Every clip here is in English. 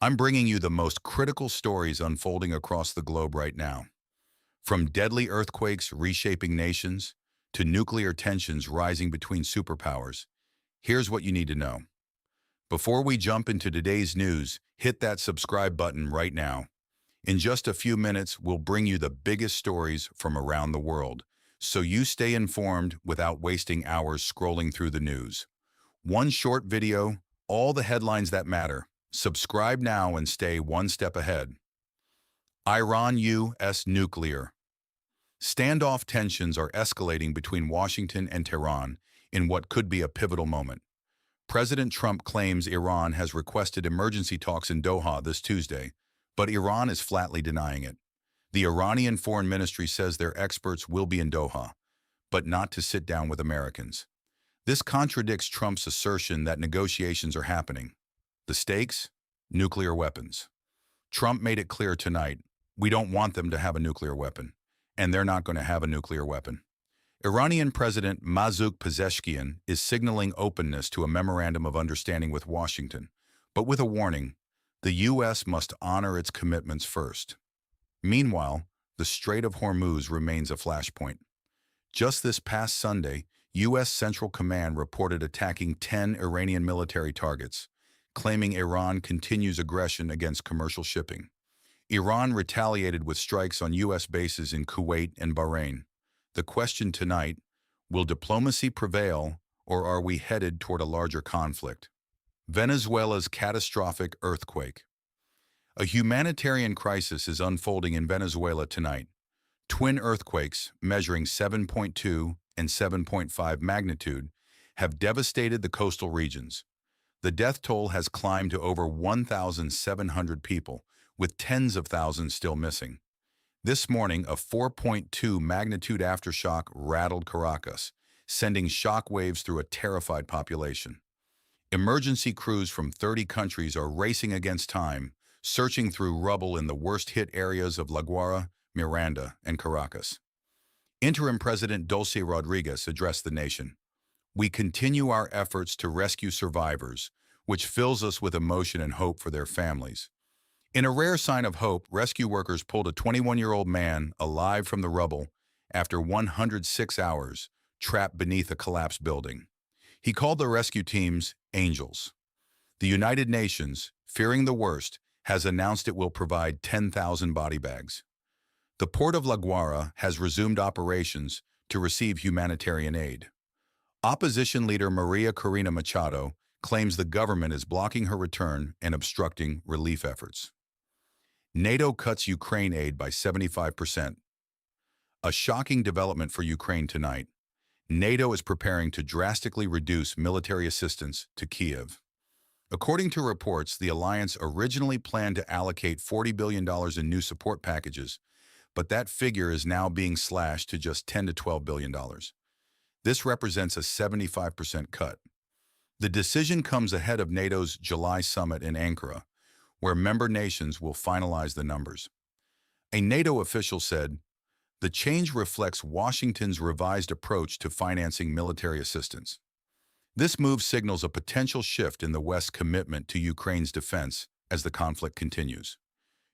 I'm bringing you the most critical stories unfolding across the globe right now. From deadly earthquakes reshaping nations to nuclear tensions rising between superpowers, here's what you need to know. Before we jump into today's news, hit that subscribe button right now. In just a few minutes, we'll bring you the biggest stories from around the world, so you stay informed without wasting hours scrolling through the news. One short video, all the headlines that matter. Subscribe now and stay one step ahead. Iran-U.S. nuclear. Standoff tensions are escalating between Washington and Tehran in what could be a pivotal moment. President Trump claims Iran has requested emergency talks in Doha this Tuesday, but Iran is flatly denying it. The Iranian Foreign Ministry says their experts will be in Doha, but not to sit down with Americans. This contradicts Trump's assertion that negotiations are happening. The stakes? Nuclear weapons. Trump made it clear tonight, we don't want them to have a nuclear weapon, and they're not going to have a nuclear weapon. Iranian President Masoud Pezeshkian is signaling openness to a memorandum of understanding with Washington, but with a warning, the U.S. must honor its commitments first. Meanwhile, the Strait of Hormuz remains a flashpoint. Just this past Sunday, U.S. Central Command reported attacking 10 Iranian military targets, claiming Iran continues aggression against commercial shipping. Iran retaliated with strikes on U.S. bases in Kuwait and Bahrain. The question tonight, will diplomacy prevail, or are we headed toward a larger conflict? Venezuela's catastrophic earthquake. A humanitarian crisis is unfolding in Venezuela tonight. Twin earthquakes, measuring 7.2 and 7.5 magnitude, have devastated the coastal regions. The death toll has climbed to over 1,700 people, with tens of thousands still missing. This morning, a 4.2 magnitude aftershock rattled Caracas, sending shock waves through a terrified population. Emergency crews from 30 countries are racing against time, searching through rubble in the worst-hit areas of La Guaira, Miranda, and Caracas. Interim President Dulce Rodriguez addressed the nation. We continue our efforts to rescue survivors, which fills us with emotion and hope for their families. In a rare sign of hope, rescue workers pulled a 21-year-old man alive from the rubble after 106 hours trapped beneath a collapsed building. He called the rescue teams angels. The United Nations, fearing the worst, has announced it will provide 10,000 body bags. The port of La Guaira has resumed operations to receive humanitarian aid. Opposition leader Maria Corina Machado claims the government is blocking her return and obstructing relief efforts. NATO cuts Ukraine aid by 75%. A shocking development for Ukraine tonight. NATO is preparing to drastically reduce military assistance to Kiev. According to reports, the alliance originally planned to allocate $40 billion in new support packages, but that figure is now being slashed to just $10 to $12 billion. This represents a 75% cut. The decision comes ahead of NATO's July summit in Ankara, where member nations will finalize the numbers. A NATO official said, "The change reflects Washington's revised approach to financing military assistance." This move signals a potential shift in the West's commitment to Ukraine's defense as the conflict continues.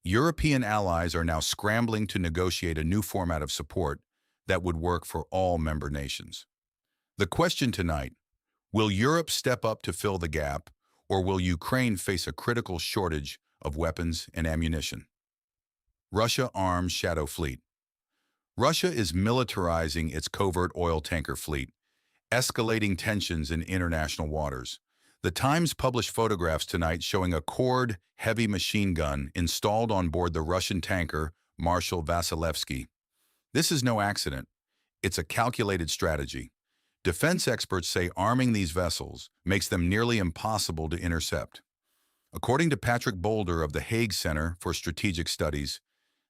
European allies are now scrambling to negotiate a new format of support that would work for all member nations. The question tonight, will Europe step up to fill the gap, or will Ukraine face a critical shortage of weapons and ammunition? Russia arms shadow fleet. Russia is militarizing its covert oil tanker fleet, escalating tensions in international waters. The Times published photographs tonight showing a Cord heavy machine gun installed on board the Russian tanker Marshal Vasilevsky. This is no accident. It's a calculated strategy. Defense experts say arming these vessels makes them nearly impossible to intercept. According to Patrick Boulder of the Hague Center for Strategic Studies,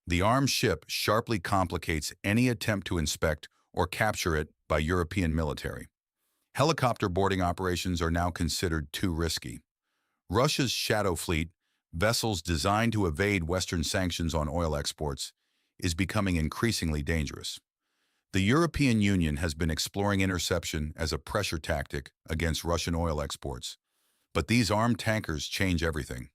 the armed ship sharply complicates any attempt to inspect or capture it by European military. Helicopter boarding operations are now considered too risky. Russia's shadow fleet, vessels designed to evade Western sanctions on oil exports, is becoming increasingly dangerous. The European Union has been exploring interception as a pressure tactic against Russian oil exports. But these armed tankers change everything.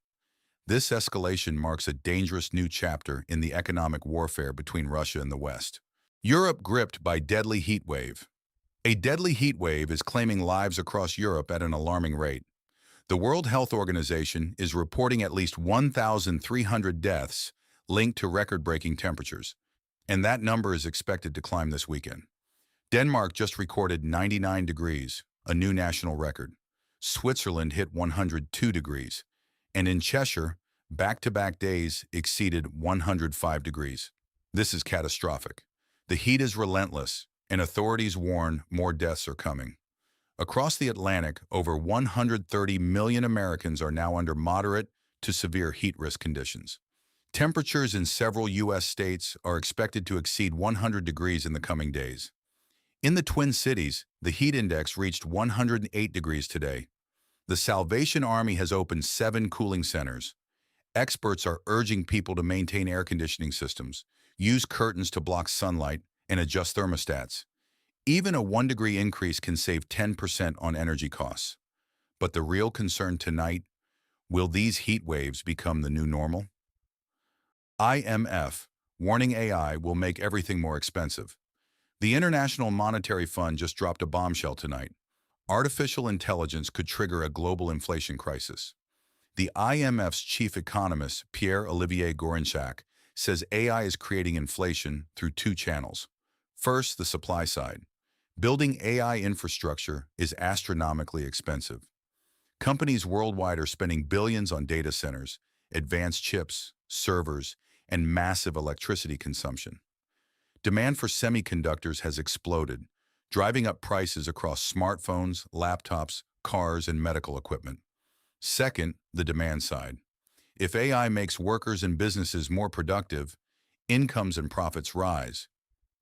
This escalation marks a dangerous new chapter in the economic warfare between Russia and the West. Europe gripped by deadly heat wave. A deadly heat wave is claiming lives across Europe at an alarming rate. The World Health Organization is reporting at least 1,300 deaths linked to record-breaking temperatures, and that number is expected to climb this weekend. Denmark just recorded 99 degrees, a new national record. Switzerland hit 102 degrees, and in Cheshire, back-to-back days exceeded 105 degrees. This is catastrophic. The heat is relentless, and authorities warn more deaths are coming. Across the Atlantic, over 130 million Americans are now under moderate to severe heat risk conditions. Temperatures in several U.S. states are expected to exceed 100 degrees in the coming days. In the Twin Cities, the heat index reached 108 degrees today. The Salvation Army has opened 7 cooling centers. Experts are urging people to maintain air conditioning systems, use curtains to block sunlight, and adjust thermostats. Even a 1-degree increase can save 10% on energy costs. But the real concern tonight, will these heat waves become the new normal? IMF, warning AI will make everything more expensive. The International Monetary Fund just dropped a bombshell tonight. Artificial intelligence could trigger a global inflation crisis. The IMF's chief economist, Pierre-Olivier Gorinchak, says AI is creating inflation through 2 channels. First, the supply side. Building AI infrastructure is astronomically expensive. Companies worldwide are spending billions on data centers, advanced chips, servers, and massive electricity consumption. Demand for semiconductors has exploded, driving up prices across smartphones, laptops, cars, and medical equipment. Second, the demand side. If AI makes workers and businesses more productive, incomes and profits rise.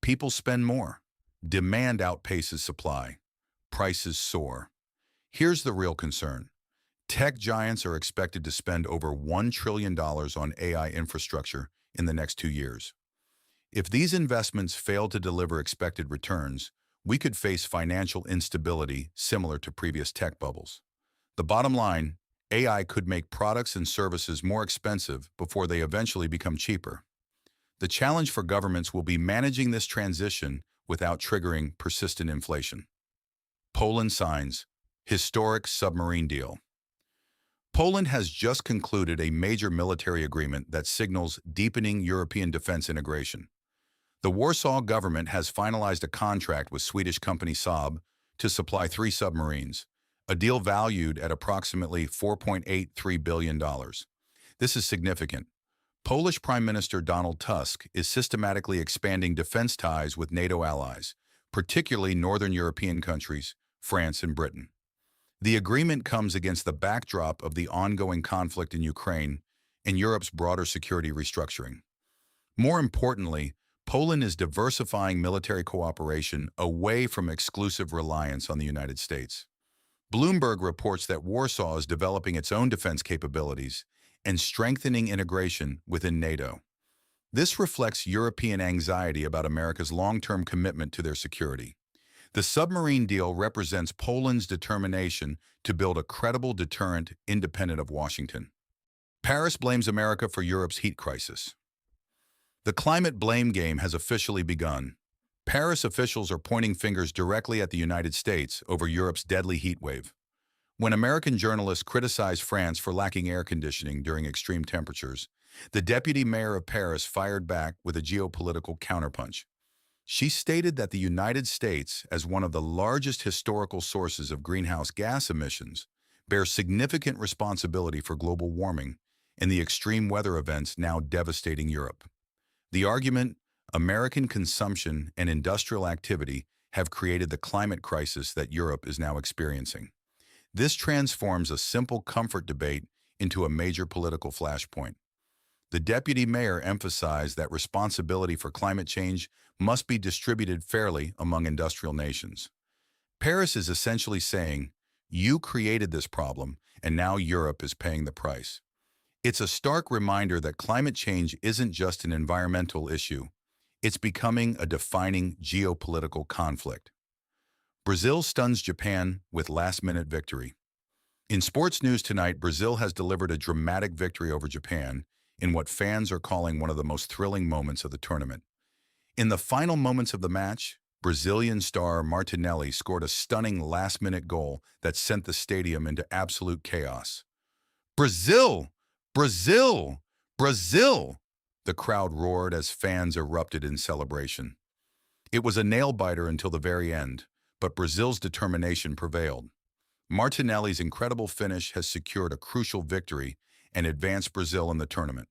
People spend more. Demand outpaces supply. Prices soar. Here's the real concern. Tech giants are expected to spend over $1 trillion on AI infrastructure in the next 2 years. If these investments fail to deliver expected returns, we could face financial instability similar to previous tech bubbles. The bottom line, AI could make products and services more expensive before they eventually become cheaper. The challenge for governments will be managing this transition without triggering persistent inflation. Poland signs historic submarine deal. Poland has just concluded a major military agreement that signals deepening European defense integration. The Warsaw government has finalized a contract with Swedish company Saab to supply 3 submarines, a deal valued at approximately $4.83 billion. This is significant. Polish Prime Minister Donald Tusk is systematically expanding defense ties with NATO allies, particularly Northern European countries, France and Britain. The agreement comes against the backdrop of the ongoing conflict in Ukraine and Europe's broader security restructuring. More importantly, Poland is diversifying military cooperation away from exclusive reliance on the United States. Bloomberg reports that Warsaw is developing its own defense capabilities and strengthening integration within NATO. This reflects European anxiety about America's long-term commitment to their security. The submarine deal represents Poland's determination to build a credible deterrent independent of Washington. Paris blames America for Europe's heat crisis. The climate blame game has officially begun. Paris officials are pointing fingers directly at the United States over Europe's deadly heat wave. When American journalists criticized France for lacking air conditioning during extreme temperatures, the deputy mayor of Paris fired back with a geopolitical counterpunch. She stated that the United States, as one of the largest historical sources of greenhouse gas emissions, bears significant responsibility for global warming and the extreme weather events now devastating Europe. The argument, American consumption and industrial activity have created the climate crisis that Europe is now experiencing. This transforms a simple comfort debate into a major political flashpoint. The deputy mayor emphasized that responsibility for climate change must be distributed fairly among industrial nations. Paris is essentially saying, you created this problem, and now Europe is paying the price. It's a stark reminder that climate change isn't just an environmental issue. It's becoming a defining geopolitical conflict. Brazil stuns Japan with last-minute victory. In sports news tonight, Brazil has delivered a dramatic victory over Japan in what fans are calling one of the most thrilling moments of the tournament. In the final moments of the match, Brazilian star Martinelli scored a stunning last-minute goal that sent the stadium into absolute chaos. Brazil! Brazil! Brazil! The crowd roared as fans erupted in celebration. It was a nail-biter until the very end, but Brazil's determination prevailed. Martinelli's incredible finish has secured a crucial victory and advanced Brazil in the tournament.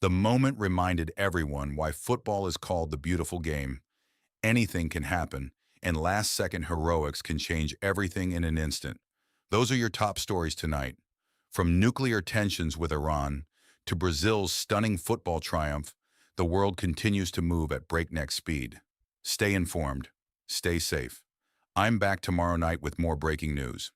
The moment reminded everyone why football is called the beautiful game. Anything can happen, and last-second heroics can change everything in an instant. Those are your top stories tonight. From nuclear tensions with Iran to Brazil's stunning football triumph, the world continues to move at breakneck speed. Stay informed. Stay safe. I'm back tomorrow night with more breaking news.